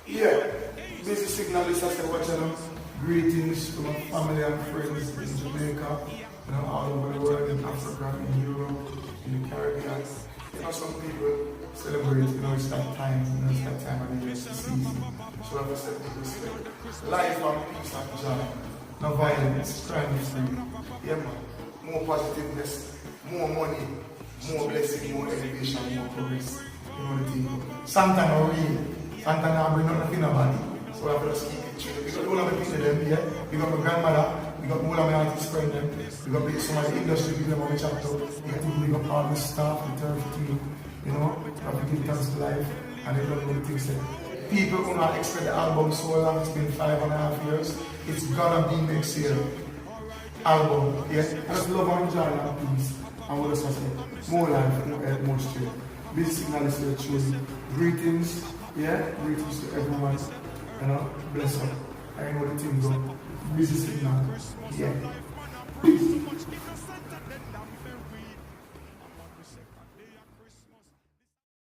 Yeah, busy signal is as I watch them. Greetings to my family and friends in Jamaica, all over the world, in Africa, in Europe, in the Caribbean. Some people celebrate, it's that time, it's that time of the year, it's the season. So like I said, respect. Life and peace and joy. No violence, crime free. Yeah, man. More positiveness, more money, more blessing, more elevation, more progress. You know the thing. Sometimes are real. Sometimes I bring nothing about it. So I have to just keep it chill. We got all of the people them, yeah. We got my grandmother, we got all of my aunties friends them, we got some of the industry people them on the chapter. We got all the staff, the turf team, we have to give thanks to life and they don't know the things that people who not expect the album so long, it's been 5.5 years. It's gonna be next year. Album, yes. I just love and joy and peace. And what else I say? More life, more health, more strength. This signal is your truth. Greetings, yeah? Greetings to everyone. Bless up. I know the thing go. Busy signal. Yeah.